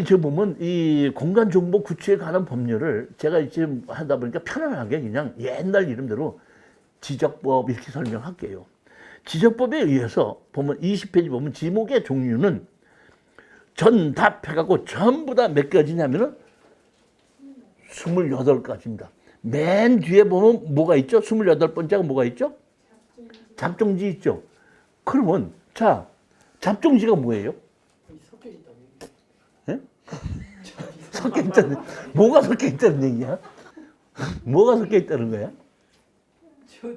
저 보면 이 공간정보 구축에 관한 법률을 제가 지금 하다 보니까 편안하게 그냥 옛날 이름대로 지적법 이렇게 설명할게요. 지적법에 의해서 보면 20페이지 보면 지목의 종류는 전답해갖고 전부 다 몇 가지냐면은 28가지입니다. 맨 뒤에 보면 뭐가 있죠? 28번째가 뭐가 있죠? 잡종지 있죠? 그러면 자, 잡종지가 뭐예요? 섞여 있다고. 예? 섞여 있다는, 뭐가 섞여 있다는 얘기야? 뭐가 섞여 있다는 거야? 저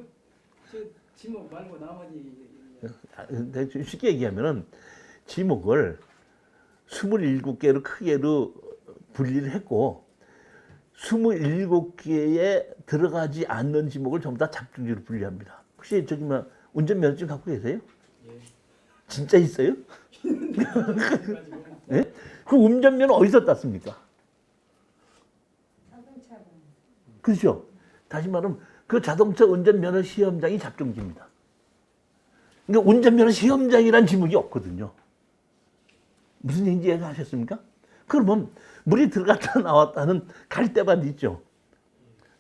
지목 말고 나머지. 근데 쉽게 얘기하면은 지목을 27개로 크게로 분리를 했고 27개에 들어가지 않는 지목을 전부 다 잡종지로 분리합니다. 혹시 저기 뭐 운전면허증 갖고 계세요? 예. 진짜 있어요? 예? 그 운전면허 어디서 땄습니까? 그렇죠? 다시 말하면 그 자동차 운전면허 시험장이 잡종지입니다. 그러니까 운전면허 시험장이란 지목이 없거든요. 무슨 얘기인지 이해하셨습니까? 그러면 물이 들어갔다 나왔다는 갈대밭 있죠.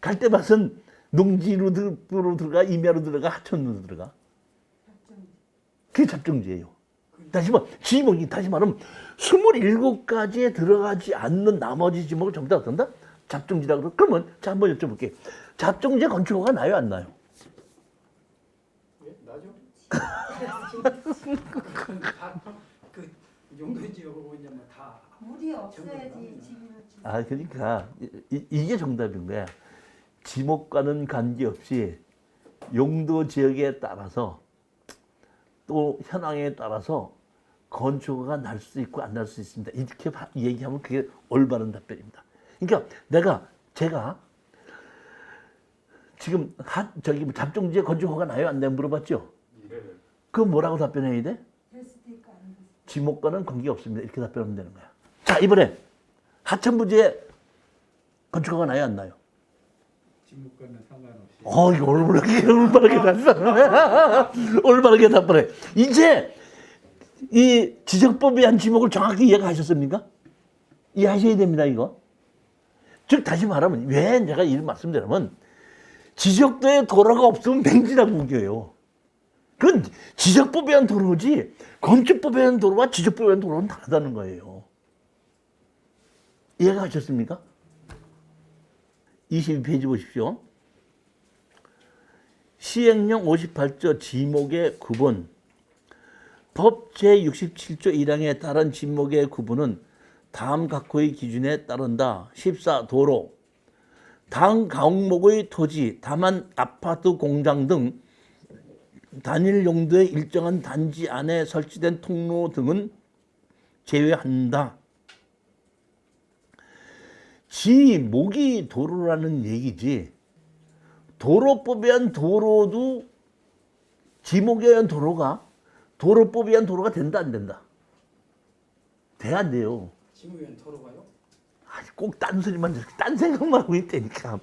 갈대밭은 농지로 들어가, 임야로 들어가, 하천으로 들어가. 그게 잡종지예요. 다시 말하면 지목이 다시 말하면 27가지에 들어가지 않는 나머지 지목을 전부 다 어떤다? 잡종지라고 그러고. 그러면 자 한번 여쭤볼게요. 잡종지에 건축허가 나요, 안 나요? 예? 나죠? 그 용도지역으로 이제 뭐다 물이 없어야지 지금은. 아, 그러니까 이게 정답인 거야. 지목과는 관계없이 용도 지역에 따라서 또 현황에 따라서 건축허가 날 수 있고 안 날 수 있습니다. 이렇게 얘기하면 그게 올바른 답변입니다. 그러니까 제가 지금 저기 잡종지에 건축허가 나요, 안 나요 물어봤죠? 그럼 뭐라고 답변해야 돼? 될 수도 있고 안 될 수도 있고. 지목과는 관계가 없습니다. 이렇게 답변하면 되는 거야. 자, 이번에 하천부지에 건축허가 나요, 안 나요? 지목과는 상관없이. 이거 올바르게 답변해. 올바르게 답변해. 이제 이 지적법에 대한 지목을 정확히 이해하셨습니까? 이해하셔야 됩니다, 이거. 즉, 다시 말하면, 왜 내가 이 말씀드리면, 지적도에 도로가 없으면 맹지라고 우겨요. 그건 지적법에 의한 도로지, 건축법에 의한 도로와 지적법에 의한 도로는 다르다는 거예요. 이해가 가셨습니까? 22페이지 보십시오. 시행령 58조 지목의 구분. 법 제67조 1항에 따른 지목의 구분은 다음 각호의 기준에 따른다. 14. 도로. 다음 과목의 토지, 다만 아파트, 공장 등 단일 용도의 일정한 단지 안에 설치된 통로 등은 제외한다. 지목이 도로라는 얘기지. 도로법에 의한 도로도 지목에 의한 도로가 도로법에 의한 도로가 된다, 안 된다? 돼야 안 돼요. 지목위원 도로가요? 꼭 딴 소리만, 딴 생각만 하고 있다니까.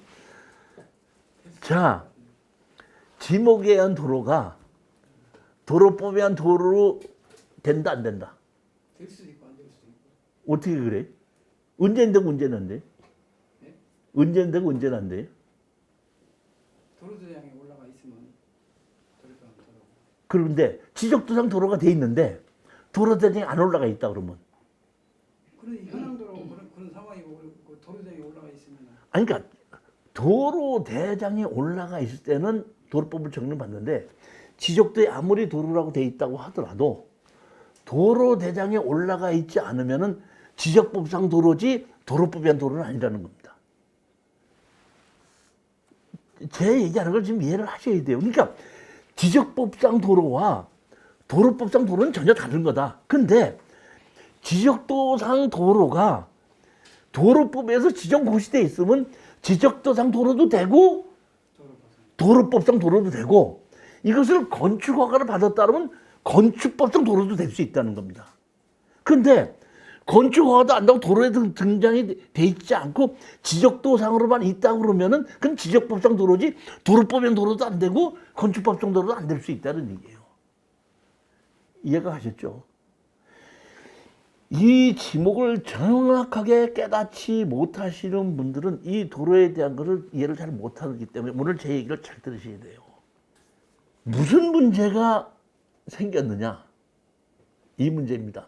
자, 지목에 의한 도로가 도로법에 의한 도로로 된다, 안 된다? 될 수도 있고 안 될 수도 있고. 어떻게 그래? 언제는 되고 언제는 안 돼? 네? 언제는 되고 언제는 안 돼? 도로도장에 올라가 있으면 도로도장 도로. 그런데 지적도상 도로가 돼 있는데 도로대장이 안 올라가 있다 그러면. 그런 현황도로 그런 상황이고 그 도로도장에 올라가 있으면. 아니, 그러니까 도로대장이 올라가 있을 때는 도로법을 적용받는데 지적도에 아무리 도로라고 돼 있다고 하더라도 도로대장에 올라가 있지 않으면은 지적법상 도로지 도로법에 의한 도로는 아니라는 겁니다. 제 얘기하는 걸 지금 이해를 하셔야 돼요. 그러니까 지적법상 도로와 도로법상 도로는 전혀 다른 거다. 근데 지적도상 도로가 도로법에서 지정 고시되어 있으면 지적도상 도로도 되고 도로법상 도로도 되고 이것을 건축허가를 받았다면 건축법상 도로도 될 수 있다는 겁니다. 근데 건축허가도 안 나고 도로에 등장이 돼 있지 않고 지적도상으로만 있다 그러면은 그건 지적법상 도로지 도로법엔 도로도 안 되고 건축법상 도로도 안 될 수 있다는 얘기예요. 이해가 가셨죠? 이 지목을 정확하게 깨닫지 못하시는 분들은 이 도로에 대한 것을 이해를 잘 못하기 때문에 오늘 제 얘기를 잘 들으셔야 돼요. 무슨 문제가 생겼느냐? 이 문제입니다.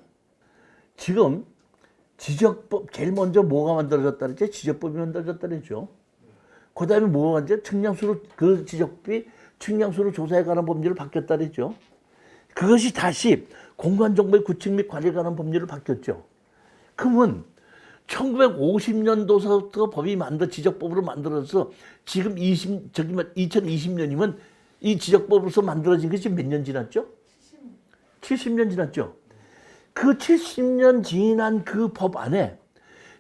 지금 지적법, 제일 먼저 뭐가 만들어졌다 그랬죠? 지적법이 만들어졌다 그랬죠. 그 다음에 뭐가 이제 측량수로, 그 지적법이 측량수로 조사에 관한 법률을 바뀌었다 그랬죠. 그것이 다시 공간정보의 구축 및 관리에 관한 법률을 바뀌었죠. 그러면 1950년도부터 법이 지적법으로 만들어서 지금 2020년이면 이 지적법으로서 만들어진 것이 몇 년 지났죠? 70년 지났죠. 그 70년 지난 그 법 안에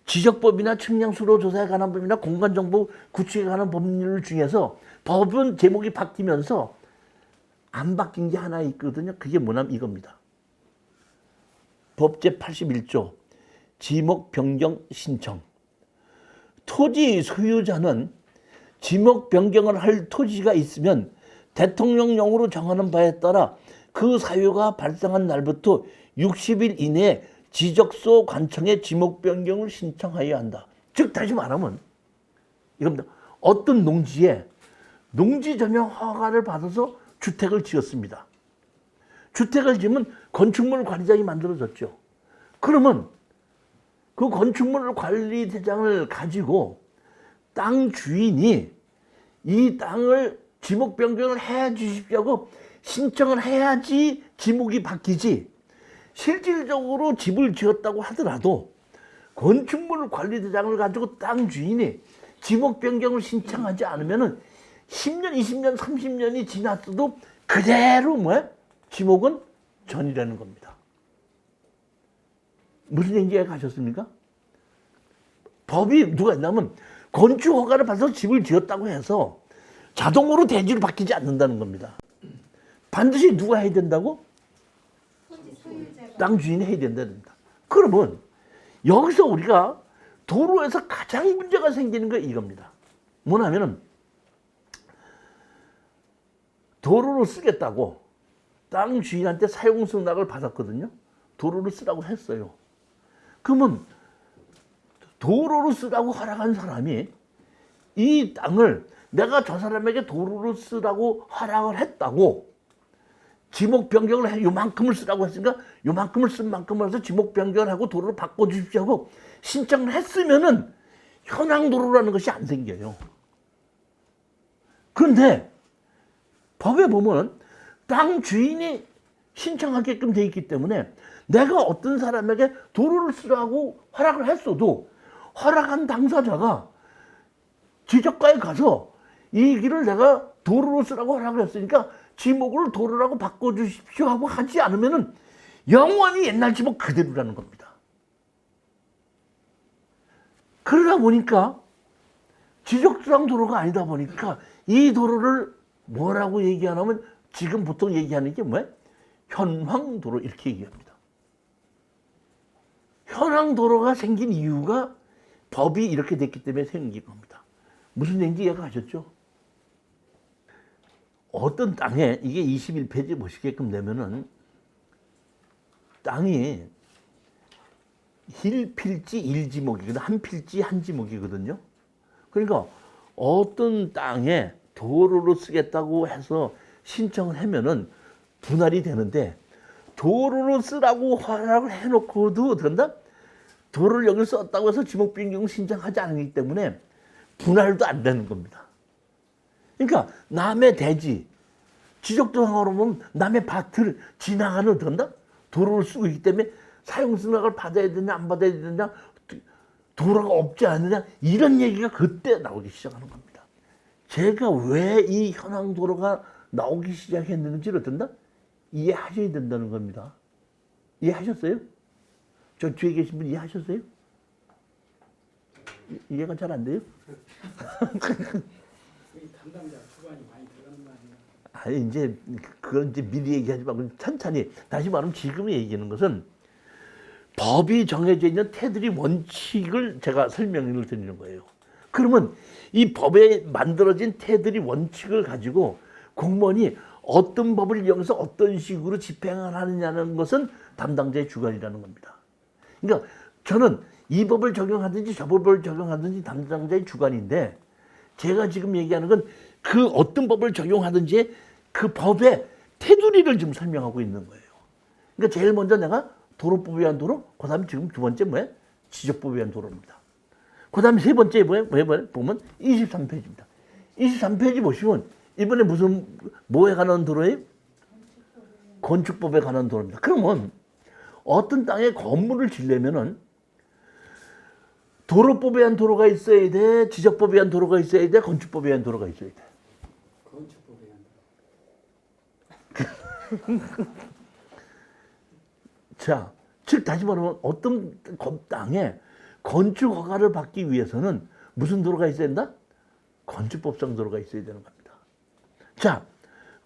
지적법이나 측량수로 조사에 관한 법이나 공간정보 구축에 관한 법률 중에서 법은 제목이 바뀌면서 안 바뀐 게 하나 있거든요. 그게 뭐냐면 이겁니다. 법 제81조 지목 변경 신청. 토지 소유자는 지목 변경을 할 토지가 있으면 대통령령으로 정하는 바에 따라 그 사유가 발생한 날부터 60일 이내에 지적소 관청에 지목 변경을 신청하여야 한다. 즉 다시 말하면 이겁니다. 어떤 농지에 농지 전용 허가를 받아서 주택을 지었습니다. 주택을 지으면 건축물 관리장이 만들어졌죠. 그러면 그 건축물 관리 대장을 가지고 땅 주인이 이 땅을 지목 변경을 해 주십시오 신청을 해야지 지목이 바뀌지. 실질적으로 집을 지었다고 하더라도 건축물 관리 대장을 가지고 땅 주인이 지목 변경을 신청하지 않으면은 10년, 20년, 30년이 지났어도 그대로 지목은 전이라는 겁니다. 무슨 얘기에 가셨습니까? 법이 누가 했냐면 건축 허가를 받아서 집을 지었다고 해서 자동으로 대지로 바뀌지 않는다는 겁니다. 반드시 누가 해야 된다고? 땅 주인이 해야 된답니다. 그러면 여기서 우리가 도로에서 가장 문제가 생기는 게 이겁니다. 뭐냐면은 도로를 쓰겠다고 땅 주인한테 사용 승낙을 받았거든요. 도로를 쓰라고 했어요. 그러면 도로를 쓰라고 허락한 사람이 이 땅을 내가 저 사람에게 도로를 쓰라고 허락을 했다고 지목 변경을 해 요만큼을 쓰라고 했으니까 요만큼을 쓴 만큼을 해서 지목 변경을 하고 도로를 바꿔주십시오 하고 신청을 했으면은 현황 도로라는 것이 안 생겨요. 그런데 법에 보면 땅 주인이 신청하게끔 돼 있기 때문에 내가 어떤 사람에게 도로를 쓰라고 허락을 했어도 허락한 당사자가 지적과에 가서 이 길을 내가 도로로 쓰라고 허락을 했으니까 지목을 도로라고 바꿔주십시오 하고 하지 않으면은 영원히 옛날 지목 그대로라는 겁니다. 그러다 보니까 지적수상 도로가 아니다 보니까 이 도로를 뭐라고 얘기하냐면 지금 보통 얘기하는 게 뭐예요? 현황도로 이렇게 얘기합니다. 현황도로가 생긴 이유가 법이 이렇게 됐기 때문에 생긴 겁니다. 무슨 얘기인지 이해가셨죠? 어떤 땅에 이게 21페이지 보시게끔 되면은 땅이 1필지 1지목이거든. 한 필지 한 지목이거든요. 그러니까 어떤 땅에 도로로 쓰겠다고 해서 신청을 하면은 분할이 되는데 도로로 쓰라고 허락을 해놓고도 된다? 도로를 여기 썼다고 해서 지목 변경 신청하지 않기 때문에 분할도 안 되는 겁니다. 그러니까 남의 대지, 지적도상으로 보면 남의 밭을 지나가는 된다? 도로를 쓰고 있기 때문에 사용승낙을 받아야 되냐 안 받아야 되냐 도로가 없지 않느냐 이런 얘기가 그때 나오기 시작하는 겁니다. 제가 왜 이 현황 도로가 나오기 시작했는지를 된다? 이해하셔야 된다는 겁니다. 이해하셨어요? 저 뒤에 계신 분 이해하셨어요? 이해가 잘 안 돼요? 이 담당자 주관이 많이 들어가는 거 아닌가? 아니 이제 그건 이제 미리 얘기하지 말고 천천히 다시 말하면 지금 얘기하는 것은 법이 정해져 있는 테두리 원칙을 제가 설명을 드리는 거예요. 그러면 이 법에 만들어진 테두리 원칙을 가지고 공무원이 어떤 법을 이용해서 어떤 식으로 집행을 하느냐는 것은 담당자의 주관이라는 겁니다. 그러니까 저는 이 법을 적용하든지 저 법을 적용하든지 담당자의 주관인데 제가 지금 얘기하는 건 그 어떤 법을 적용하든지 그 법의 테두리를 지금 설명하고 있는 거예요. 그러니까 제일 먼저 내가 도로법에 의한 도로, 그 다음에 지금 두 번째 뭐예요? 지적법에 의한 도로입니다. 그 다음에 세 번째 뭐예요? 보면 23페이지입니다. 23페이지 보시면 이번에 뭐에 관한 도로예요? 건축법에 관한 도로입니다. 그러면 어떤 땅에 건물을 지려면은 도로법에 의한 도로가 있어야 돼, 지적법에 의한 도로가 있어야 돼, 건축법에 의한 도로가 있어야 돼. 건축법에 한다. 자, 즉 다시 말하면 어떤 땅에 건축 허가를 받기 위해서는 무슨 도로가 있어야 된다? 건축법상 도로가 있어야 되는 겁니다. 자,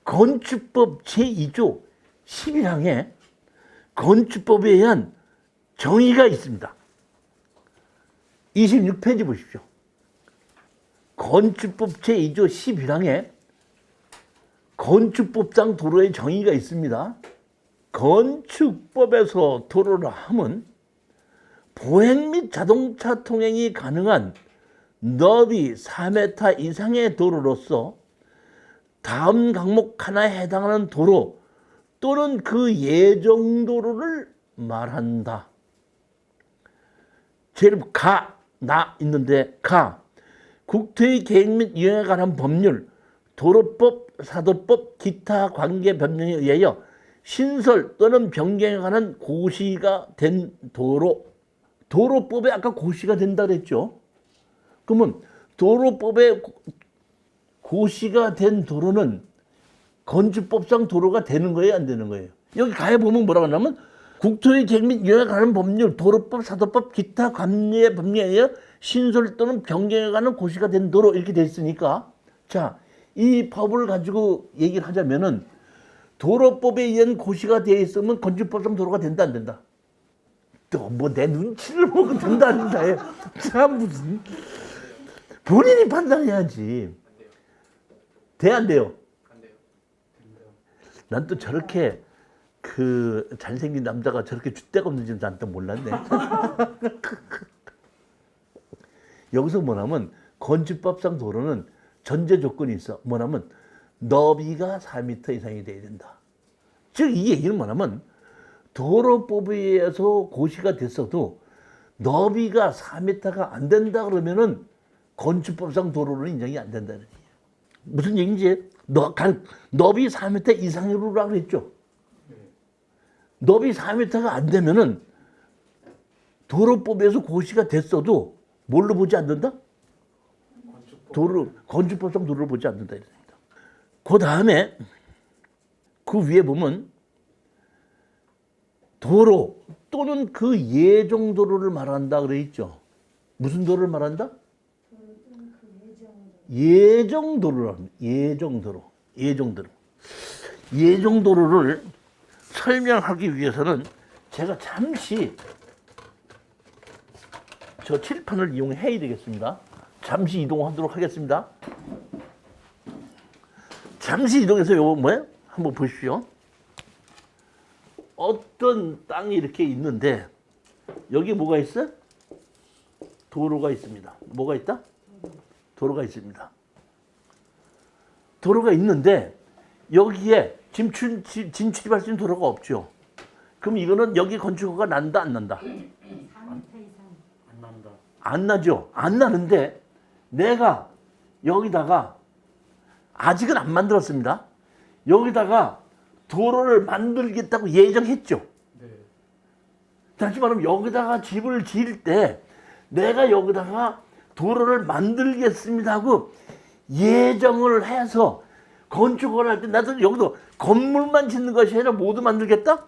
건축법 제2조 11항에 건축법에 의한 정의가 있습니다. 26페이지 보십시오. 건축법 제2조 11항에 건축법상 도로의 정의가 있습니다. 건축법에서 도로라 함은 보행 및 자동차 통행이 가능한 너비 4m 이상의 도로로서 다음 강목 하나에 해당하는 도로 또는 그 예정도로를 말한다. 제일 나 있는데 국토의 계획 및 이용에 관한 법률, 도로법, 사도법, 기타 관계 변경에 의하여 신설 또는 변경에 관한 고시가 된 도로법에 아까 고시가 된다 그랬죠. 그러면 도로법에 고시가 된 도로는 건축법상 도로가 되는 거예요, 안 되는 거예요? 여기 가에 보면 뭐라고 하냐면 국토의 계획 및 이용에 관한 법률, 도로법, 사도법, 기타 관계 법률에 의하여 신설 또는 변경에 관한 고시가 된 도로 이렇게 돼 있으니까 자, 이 법을 가지고 얘기를 하자면은 도로법에 의한 고시가 되어 있으면 건축법상 도로가 된다 안 된다? 또 뭐 내 눈치를 보고 된다 안 된다 해. 참 무슨 본인이 판단해야지. 돼 안 돼요? 안 돼요. 난 또 저렇게 그 잘생긴 남자가 저렇게 줏대가 없는지 난 또 몰랐네. 여기서 뭐냐면 건축법상 도로는 전제 조건이 있어. 뭐냐면 너비가 4m 이상이 돼야 된다. 즉 이 얘기는 뭐냐면 도로법에 의해서 고시가 됐어도 너비가 4m가 안 된다 그러면은 건축법상 도로는 인정이 안 된다는 얘기예요. 무슨 얘기인지 너비 4m 이상으로라고 했죠. 너비 4m가 안 되면은 도로법에서 고시가 됐어도 뭘로 보지 않는다? 건축법상 도로를 보지 않는다. 그 다음에 그 위에 보면 도로 또는 그 예정도로를 말한다 그래 있죠. 무슨 도로를 말한다? 예정도로랍니다. 예정도로를 설명하기 위해서는 제가 잠시 저 칠판을 이용해야 되겠습니다. 잠시 이동하도록 하겠습니다. 잠시 이동해서 요거 뭐예요? 한번 보십시오. 어떤 땅이 이렇게 있는데 여기 뭐가 있어요? 도로가 있습니다. 뭐가 있다? 도로가 있습니다. 도로가 있는데 여기에 진출입할 수 있는 도로가 없죠. 그럼 이거는 여기 건축허가 난다 안 난다? 4m 이상. 안 난다. 안 나죠. 안 나는데 내가 여기다가 아직은 안 만들었습니다. 여기다가 도로를 만들겠다고 예정했죠. 네. 다시 말하면 여기다가 집을 지을 때 내가 여기다가 도로를 만들겠습니다 하고 예정을 해서 건축을 할 때 나도 여기도 건물만 짓는 것이 아니라 모두 만들겠다?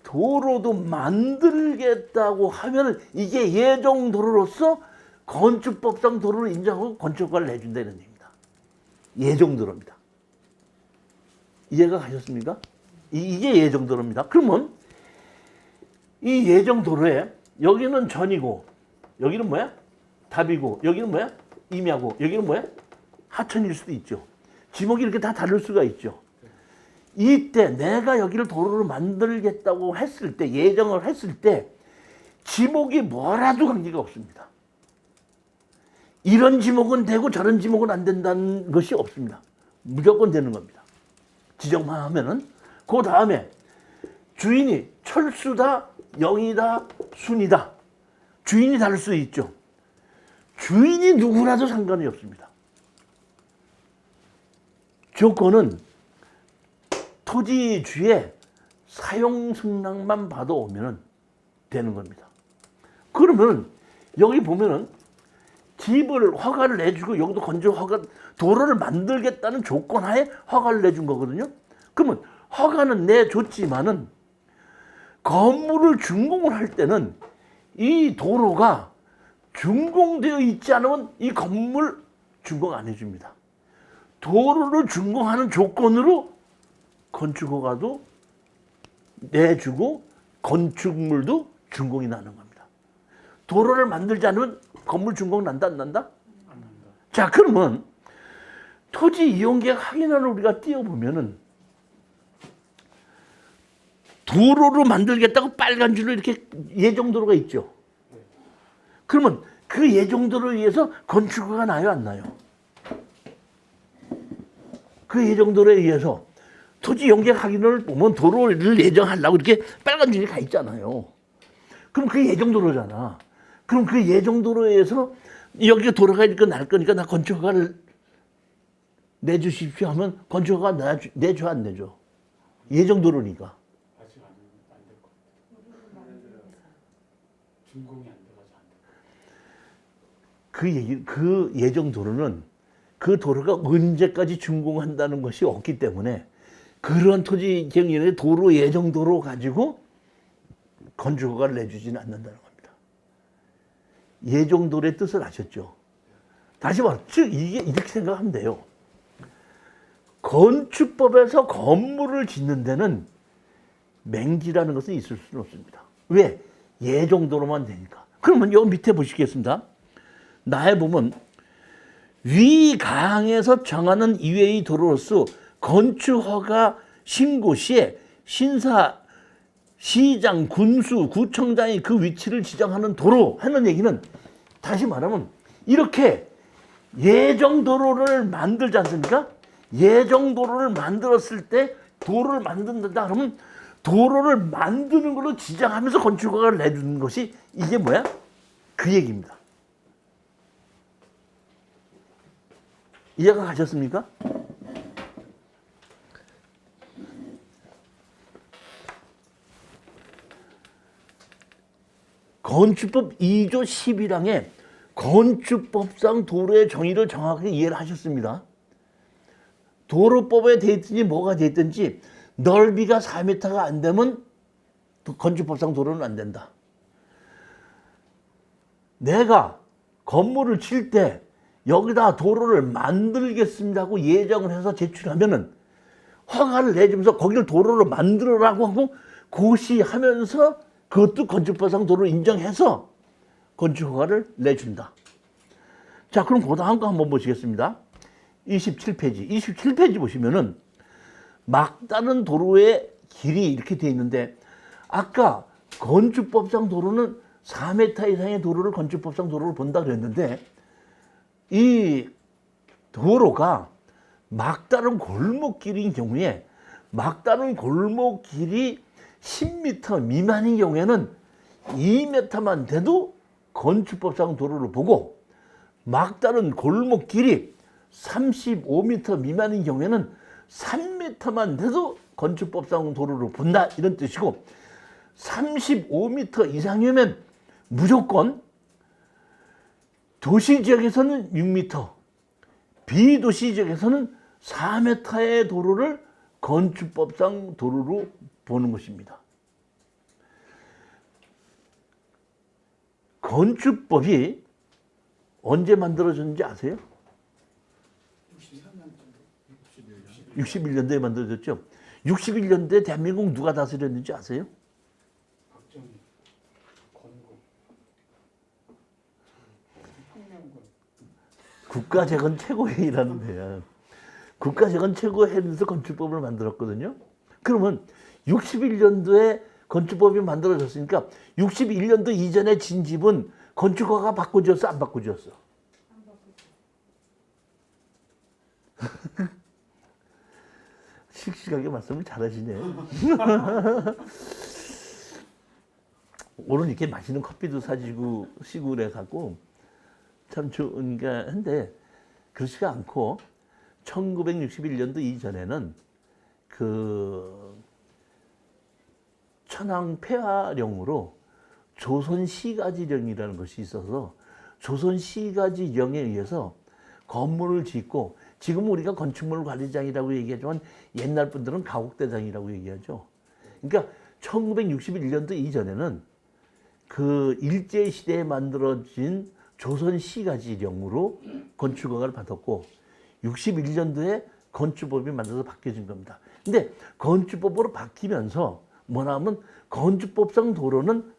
도로도 만들겠다고 하면 이게 예정 도로로서 건축법상 도로를 인정하고 건축허가를 내준다는 얘기입니다. 예정 도로입니다. 이해가 가셨습니까? 이게 예정 도로입니다. 그러면 이 예정 도로에 여기는 전이고 여기는 뭐야? 답이고 여기는 뭐야? 임야고 여기는 뭐야? 하천일 수도 있죠. 지목이 이렇게 다 다를 수가 있죠. 이때 내가 여기를 도로를 만들겠다고 했을 때 예정을 했을 때 지목이 뭐라도 관계가 없습니다. 이런 지목은 되고 저런 지목은 안 된다는 것이 없습니다. 무조건 되는 겁니다. 지정만 하면은. 그 다음에 주인이 철수다, 영이다, 순이다. 주인이 다를 수 있죠. 주인이 누구라도 상관이 없습니다. 조건은 토지주의 사용 승낙만 받아오면 되는 겁니다. 그러면 여기 보면은 집을 허가를 내주고 여기도 건조 허가 도로를 만들겠다는 조건 하에 허가를 내준 거거든요. 그러면 허가는 내줬지만은 건물을 준공을 할 때는 이 도로가 준공되어 있지 않으면 이 건물 준공 안 해줍니다. 도로를 준공하는 조건으로 건축허가도 내주고 건축물도 준공이 나는 겁니다. 도로를 만들지 않으면 건물 준공 난다 안 난다? 안 난다. 자, 그러면 토지 이용계약 확인안을 우리가 띄워보면은 도로로 만들겠다고 빨간 줄로 이렇게 예정도로가 있죠. 그러면 그 예정도로를 위해서 건축허가 나요, 안 나요? 그 예정도로에 의해서 토지 용계약 확인을 보면 도로를 예정하려고 이렇게 빨간 줄이 가 있잖아요. 그럼 그 예정도로잖아. 그럼 그 예정도로에 의해서 여기가 도로가 이렇게 날 거니까 나 건축허가를 내주십시오 하면 건축허가 내줘 안 내줘? 예정도로니까. 아직 안될 것 같아요. 준공이 안 돼가지고 안 돼. 그 예정도로는 그 도로가 언제까지 준공한다는 것이 없기 때문에 그런 토지 경영의 도로 예정도로 가지고 건축허가를 내주지는 않는다는 겁니다. 예정도로의 뜻을 아셨죠? 다시 말해, 즉 이게 이렇게 생각하면 돼요. 건축법에서 건물을 짓는 데는 맹지라는 것은 있을 수는 없습니다. 왜? 예정도로만 되니까. 그러면 여기 밑에 보시겠습니다. 나에 보면 위 가항에서 정하는 이외의 도로로서 건축허가 신고 시에 신사, 시장, 군수, 구청장이 그 위치를 지정하는 도로 하는 얘기는 다시 말하면 이렇게 예정도로를 만들지 않습니까? 예정도로를 만들었을 때 도로를 만든다 그러면 도로를 만드는 걸로 지정하면서 건축허가를 내주는 것이 이게 뭐야? 그 얘기입니다. 이해가 가셨습니까? 건축법 2조 11항에 건축법상 도로의 정의를 정확하게 이해를 하셨습니다. 도로법에 돼 있든지 뭐가 돼 있든지 넓이가 4m가 안 되면 건축법상 도로는 안 된다. 내가 건물을 칠 때 여기다 도로를 만들겠습니다 하고 예정을 해서 제출하면은 허가를 내주면서 거기를 도로를 만들어라고 하고 고시하면서 그것도 건축법상 도로를 인정해서 건축허가를 내준다. 자, 그럼 그 다음 거 한번 보시겠습니다. 27페이지. 27페이지 보시면은 막다른 도로의 길이 이렇게 돼 있는데 아까 건축법상 도로는 4m 이상의 도로를 건축법상 도로를 본다 그랬는데 이 도로가 막다른 골목길인 경우에 막다른 골목길이 10m 미만인 경우에는 2m만 돼도 건축법상 도로를 보고 막다른 골목길이 35m 미만인 경우에는 3m만 돼도 건축법상 도로를 본다 이런 뜻이고 35m 이상이면 무조건 도시지역에서는 6m, 비도시지역에서는 4m의 도로를 건축법상 도로로 보는 것입니다. 건축법이 언제 만들어졌는지 아세요? 61년도에 만들어졌죠. 61년도에 대한민국 누가 다스렸는지 아세요? 박정희, 건국, 혁명군. 국가재건 최고회의라는 데야. 국가재건 최고회의에서 건축법을 만들었거든요. 그러면 61년도에 건축법이 만들어졌으니까 61년도 이전에 진 집은 건축가가 바꿔줬어, 안 바꿔줬어? 안 바꾸죠. 씩씩하게 말씀을 잘하시네. 오늘 이렇게 맛있는 커피도 사주고 시고 그래갖고 참 좋은가 한데 그렇지가 않고 1961년도 이전에는 그 천황 폐하령으로 조선시가지령이라는 것이 있어서 조선시가지령에 의해서 건물을 짓고 지금 우리가 건축물관리장이라고 얘기하지만 옛날 분들은 가곡대장이라고 얘기하죠. 그러니까 1961년도 이전에는 그 일제시대에 만들어진 조선시가지령으로 건축허가를 받았고 61년도에 건축법이 만들어서 바뀌어진 겁니다. 근데 건축법으로 바뀌면서 뭐냐 하면 건축법상 도로는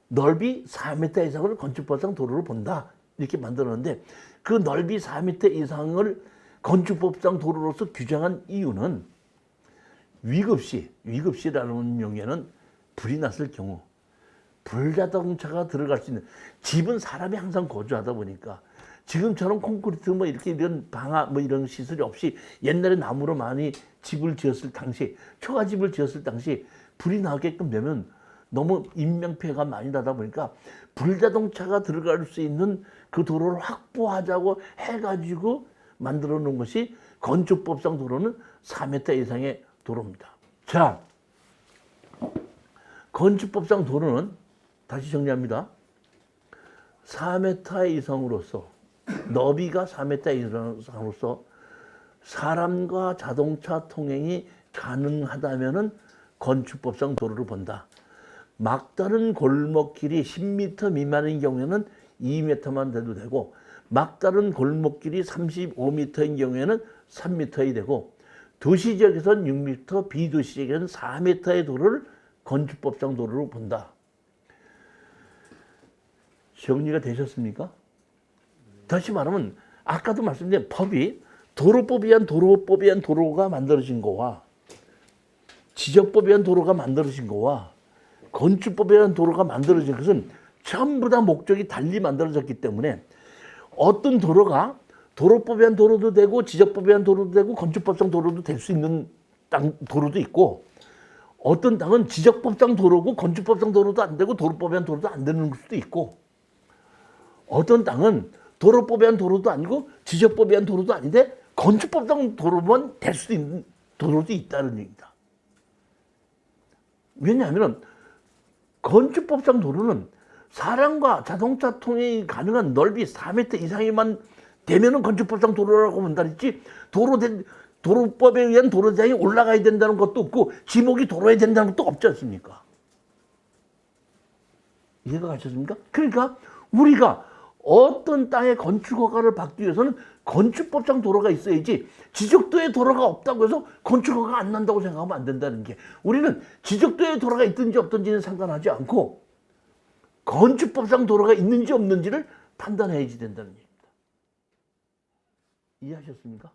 넓이 4m 이상을 건축법상 도로로 본다. 이렇게 만들었는데 그 넓이 4m 이상을 건축법상 도로로서 규정한 이유는 위급시라는 명예는 불이 났을 경우 불자동차가 들어갈 수 있는 집은 사람이 항상 거주하다 보니까 지금처럼 콘크리트 뭐 이렇게 이런 방아 뭐 이런 시설이 없이 옛날에 나무로 많이 집을 지었을 당시 초가집을 지었을 당시 불이 나게끔 되면 너무 인명피해가 많이 나다 보니까 불자동차가 들어갈 수 있는 그 도로를 확보하자고 해가지고 만들어 놓은 것이 건축법상 도로는 4m 이상의 도로입니다. 자, 건축법상 도로는 다시 정리합니다. 4m 이상으로서 너비가 4m 이상으로서 사람과 자동차 통행이 가능하다면은 건축법상 도로를 본다. 막다른 골목길이 10m 미만인 경우에는 2m만 돼도 되고 막다른 골목길이 35m인 경우에는 3m이 되고 도시지역에서는 6m, 비도시지역에서는 4m의 도로를 건축법상 도로로 본다. 정리가 되셨습니까? 다시 말하면 아까도 말씀드린 법이 도로법에 의한 도로법에 의한 도로가 만들어진 거와 지적법에 의한 도로가 만들어진 거와 건축법에 의한 도로가 만들어진 것은 전부 다 목적이 달리 만들어졌기 때문에 어떤 도로가 도로법에 의한 도로도 되고 지적법에 의한 도로도 되고 건축법상 도로도 될 수 있는 도로도 있고 어떤 땅은 지적법상 도로고 건축법상 도로도 안 되고 도로법에 의한 도로도 안 되는 수도 있고 어떤 땅은 도로법에 의한 도로도 아니고 지적법에 의한 도로도 아닌데 건축법상 도로만 될 수 있는 도로도 있다는 얘기입니다. 왜냐하면 건축법상 도로는 사람과 자동차 통행이 가능한 넓이 4m 이상이만 되면은 건축법상 도로라고 본다 했지 도로법에 의한 도로장이 올라가야 된다는 것도 없고 지목이 도로에 된다는 것도 없지 않습니까? 이해가 가셨습니까? 그러니까 우리가 어떤 땅의 건축허가를 받기 위해서는 건축법상 도로가 있어야지 지적도에 도로가 없다고 해서 건축허가가 안 난다고 생각하면 안 된다는 게 우리는 지적도에 도로가 있든지 없든지는 상관하지 않고 건축법상 도로가 있는지 없는지를 판단해야지 된다는 얘기입니다. 이해하셨습니까?